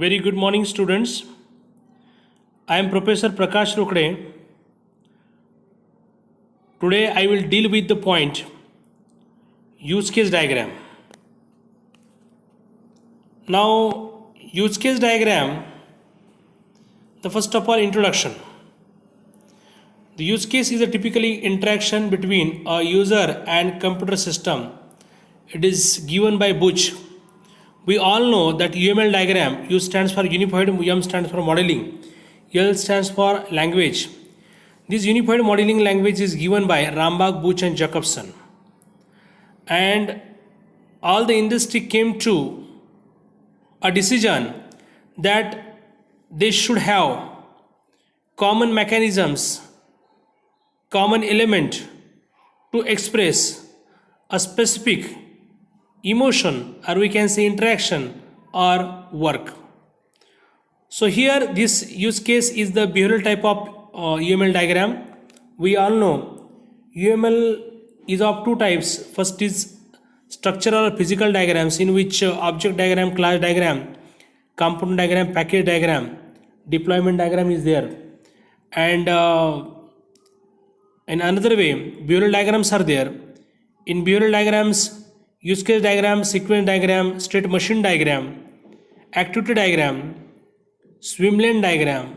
Very good morning, students. I am Professor Prakash Rokde. Today I will deal with the point use case diagram. Now, use case diagram, the first of all introduction. The use case is a typically interaction between a user and computer system. It is given by Butch. We all know that UML diagram, U stands for unified, M stands for modeling, L stands for language. This unified modeling language is given by Rambach, Butch and Jacobson. And all the industry came to a decision that they should have common mechanisms, common element to express a specific emotion, or we can say interaction or work. So here this use case is the behavioral type of UML diagram. We all know UML is of two types. First is structural or physical diagrams, in which object diagram, class diagram, component diagram, package diagram, deployment diagram is there. And in another way, behavioral diagrams are there. In behavioral diagrams, use case diagram, sequence diagram, state machine diagram, activity diagram, swim lane diagram,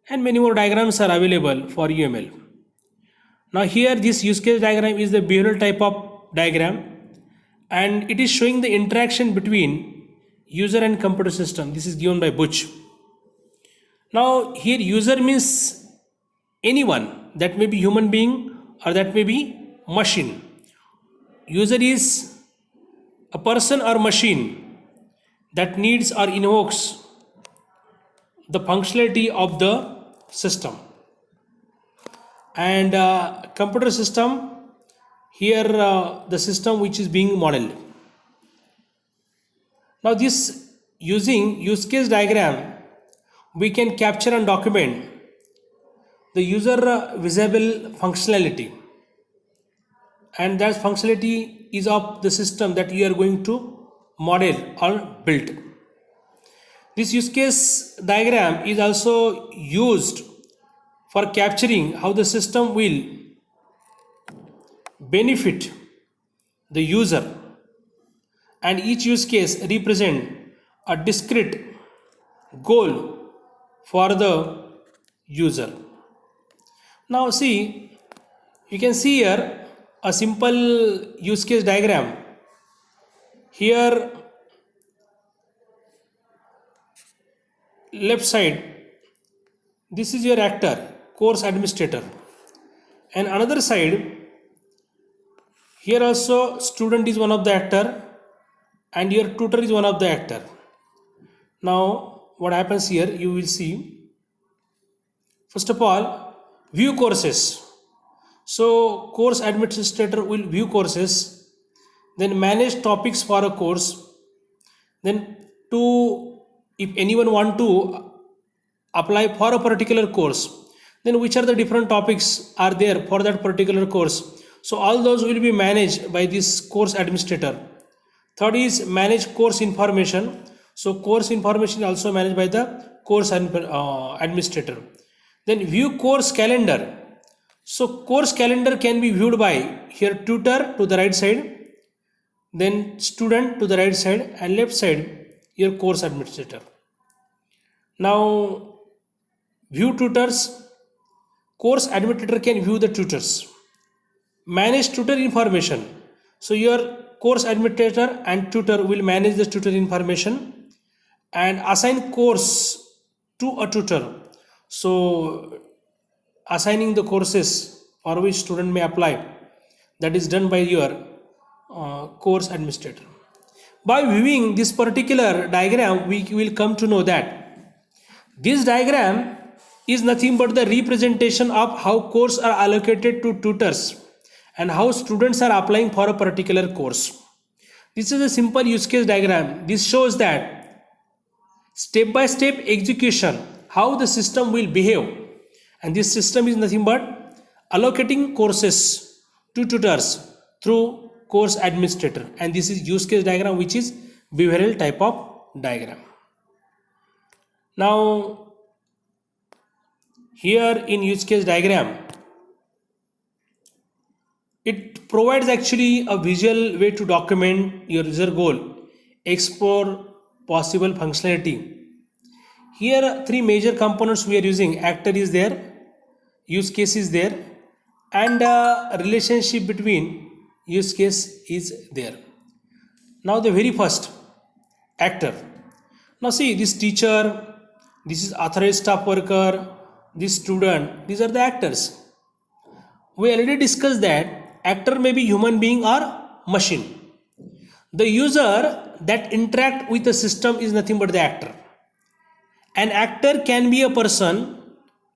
and many more diagrams are available for UML. Now here this use case diagram is the behavioral type of diagram, and it is showing the interaction between user and computer system. This is given by Butch. Now here user means anyone, that may be human being or that may be machine. User is a person or machine that needs or invokes the functionality of the system. And computer system, here the system which is being modeled. Now this, using use case diagram, we can capture and document the user visible functionality, and that functionality is of the system that you are going to model or build. This use case diagram is also used for capturing how the system will benefit the user, and each use case represent a discrete goal for the user. Now see, you can see here a simple use case diagram. Here left side, this is your actor, course administrator, and another side, here also student is one of the actor and your tutor is one of the actor. Now what happens here, you will see, first of all, view courses. So course administrator will view courses, then manage topics for a course, then if anyone want to apply for a particular course, then which are the different topics are there for that particular course. So all those will be managed by this course administrator. Third is manage course information. So course information is also managed by the course administrator. Then view course calendar. So course calendar can be viewed by here tutor to the right side, then student to the right side, and left side your course administrator. Now view tutors, course administrator can view the tutors. Manage tutor information. So your course administrator and tutor will manage the tutor information, and assign course to a tutor. So assigning the courses for which student may apply, that is done by your course administrator. By viewing this particular diagram, we will come to know that this diagram is nothing but the representation of how courses are allocated to tutors and how students are applying for a particular course. This is a simple use case diagram. This shows that step by step execution, how the system will behave. And this system is nothing but allocating courses to tutors through course administrator, and this is use case diagram, which is behavioral type of diagram. Now here in use case diagram, it provides actually a visual way to document your user goal, explore possible functionality. Here three major components we are using: actor is there, use case is there, and relationship between use case is there. Now the very first, actor. Now see, this teacher, this is authorized staff worker, this student, these are the actors. We already discussed that actor may be human being or machine. The user that interact with the system is nothing but the actor. An actor can be a person,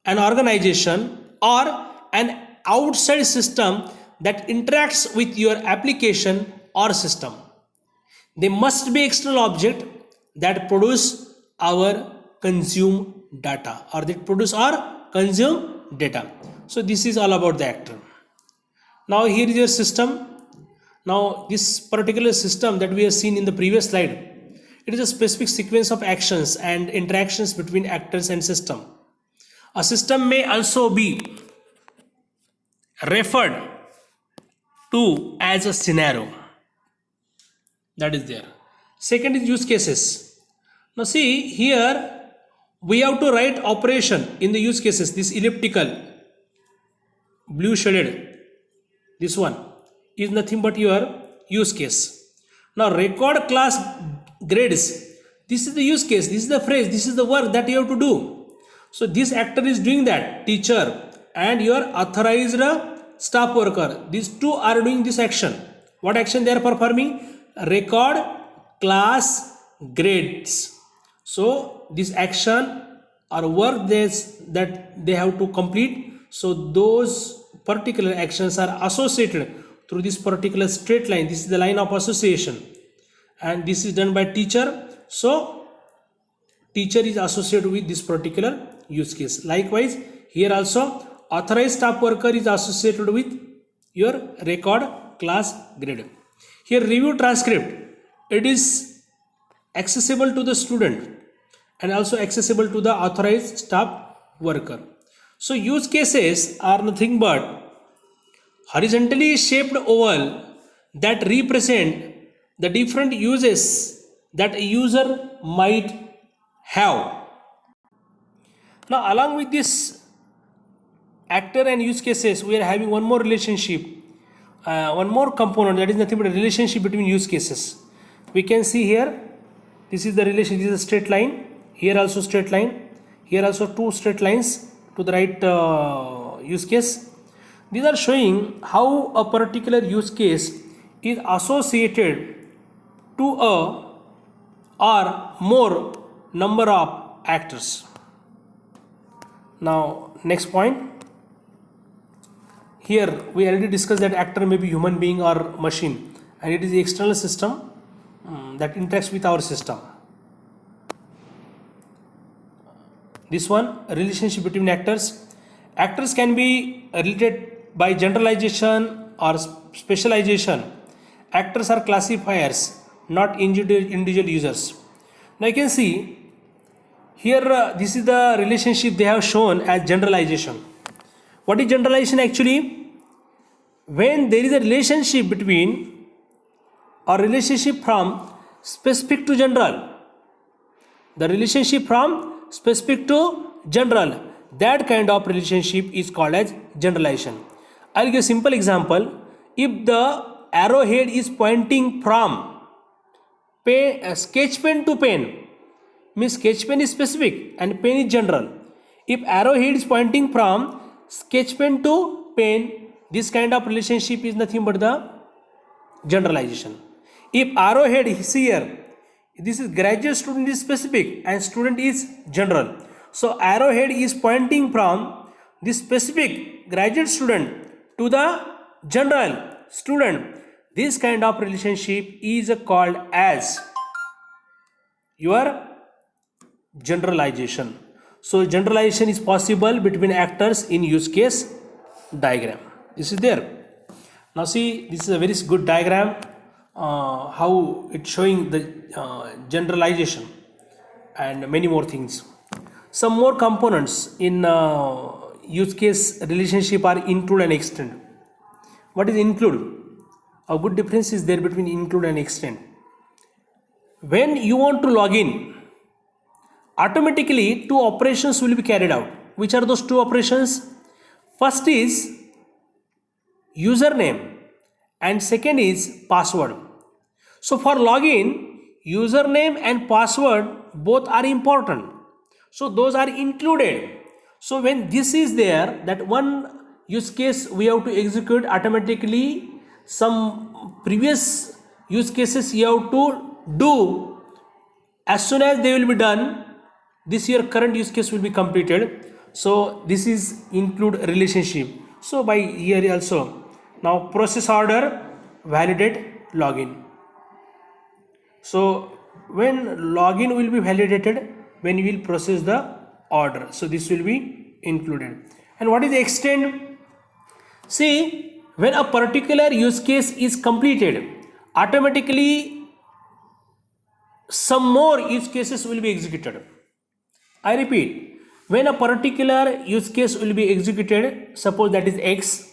an organization, or an outside system that interacts with your application or system. They must be external object that produce our consume data, or that produce our consume data. So this is all about the actor. Now here is your system. Now this particular system that we have seen in the previous slide, it is a specific sequence of actions and interactions between actors and system. A system may also be referred to as a scenario. That is there. Second is use cases. Now see here we have to write operation in the use cases. This elliptical blue shaded, this one is nothing but your use case. Now record class grades, this is the use case, this is the phrase, this is the work that you have to do. So this actor is doing that, teacher and your authorized staff worker, these two are doing this action. What action they are performing? Record class grades. So this action or work that they have to complete, so those particular actions are associated through this particular straight line. This is the line of association, and this is done by teacher. So teacher is associated with this particular use case. Likewise here also authorized staff worker is associated with your record class grade. Here review transcript, it is accessible to the student and also accessible to the authorized staff worker. So use cases are nothing but horizontally shaped oval that represent the different uses that a user might have. Now along with this actor and use cases, we are having one more relationship, one more component, that is nothing but a relationship between use cases. We can see here, this is the relation, this is a straight line, here also straight line, here also two straight lines to the right use case. These are showing how a particular use case is associated to a or more number of actors. Now next point, here we already discussed that actor may be human being or machine, and it is the external system that interacts with our system. This one, a relationship between actors. Actors can be related by generalization or specialization. Actors are classifiers, not individual users. Now you can see here this is the relationship they have shown as generalization. What is generalization actually? When there is a relationship between or relationship from specific to general, the relationship from specific to general, that kind of relationship is called as generalization. I'll give a simple example. If the arrowhead is pointing from sketch pen to pen, means sketch pen is specific and pen is general. If arrowhead is pointing from sketch pen to pen, this kind of relationship is nothing but the generalization. If arrowhead is here, this is graduate student is specific and student is general. So arrowhead is pointing from this specific graduate student to the general student. This kind of relationship is called as your generalization. So generalization is possible between actors in use case diagram. This is there. Now see, this is a very good diagram, how it's showing the generalization and many more things. Some more components in use case relationship are include and extend. What is include? A good difference is there between include and extend. When you want to log in, automatically two operations will be carried out. Which are those two operations? First is username and second is password. So for login, username and password both are important. So those are included. So when this is there, that one use case we have to execute automatically, some previous use cases you have to do. As soon as they will be done, this your current use case will be completed. So this is include relationship. So by here also, now process order, validate login. So when login will be validated, when you will process the order. So this will be included. And what is the extend? See, when a particular use case is completed, automatically some more use cases will be executed. I repeat, when a particular use case will be executed, suppose that is X,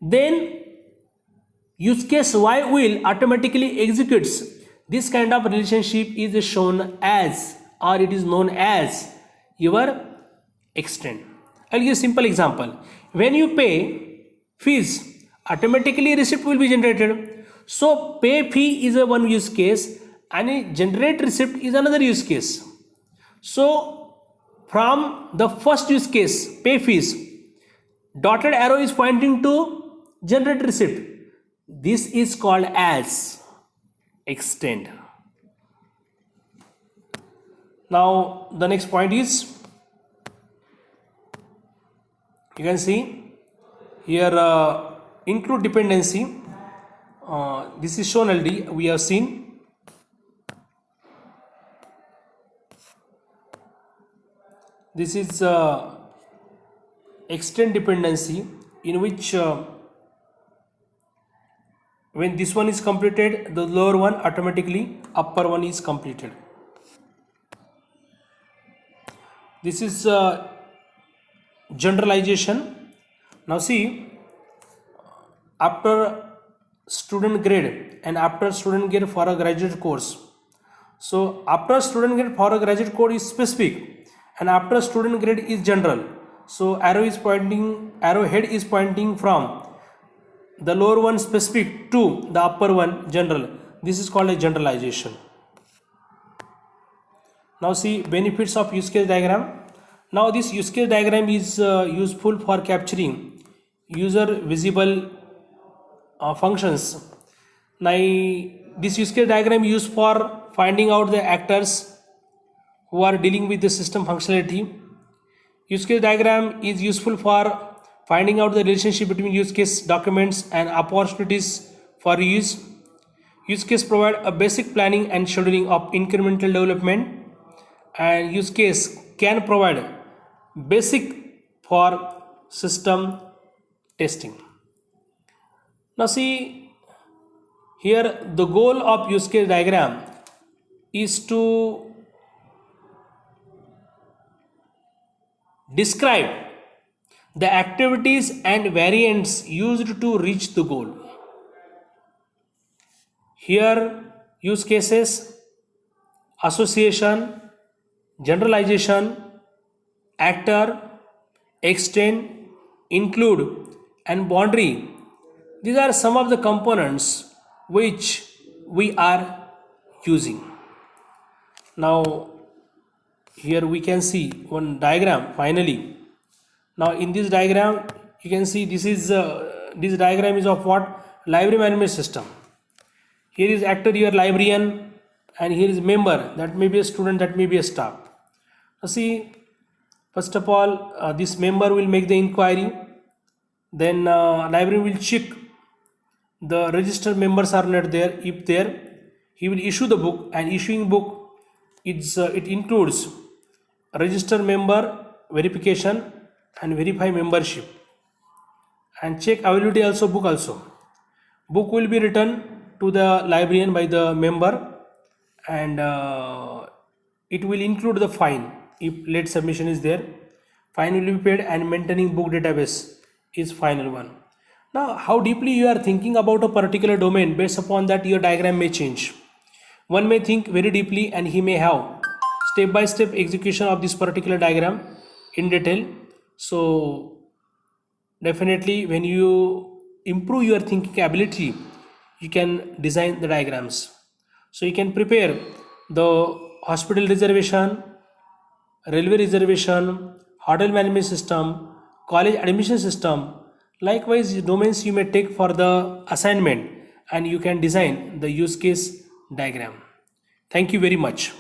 then use case Y will automatically executes. This kind of relationship is shown as, or it is known as, your extend. I'll give a simple example. When you pay fees, automatically receipt will be generated. So pay fee is a one use case and generate receipt is another use case. So from the first use case, pay fees, dotted arrow is pointing to generate receipt. This is called as extend. Now the next point is, you can see here include dependency. This is shown already, we have seen. This is extend dependency, in which when this one is completed, the lower one automatically upper one is completed. This is generalization. Now see, after student grade and after student grade for a graduate course. So after student grade for a graduate course is specific and after student grade is general. So arrowhead is pointing from the lower one specific to the upper one general. This is called a generalization. Now see benefits of use case diagram. Now this use case diagram is useful for capturing user visible functions. Now this use case diagram is used for finding out the actors who are dealing with the system functionality. Use case diagram is useful for finding out the relationship between use case documents and opportunities for use. Use case provide a basic planning and scheduling of incremental development, and use case can provide basic for system testing. Now see here, the goal of use case diagram is to describe the activities and variants used to reach the goal. Here use cases, association, generalization, actor, extend, include and boundary. These are some of the components which we are using. Now here we can see one diagram finally. Now in this diagram you can see this diagram is of what? Library management system. Here is actor, your librarian, and here is member, that may be a student, that may be a staff. Now see, first of all this member will make the inquiry, then librarian will check the registered members are not there. If there, he will issue the book, and issuing book it includes register member verification and verify membership and check availability also. Book will be written to the librarian by the member, and it will include the fine. if late submission is there. Fine will be paid, and maintaining book database is final one. Now, how deeply you are thinking about a particular domain, based upon that your diagram may change. One may think very deeply and he may have step by step execution of this particular diagram in detail. So definitely when you improve your thinking ability, you can design the diagrams. So you can prepare the hospital reservation, railway reservation, hotel management system, college admission system. Likewise, domains you may take for the assignment, and you can design the use case diagram. Thank you very much.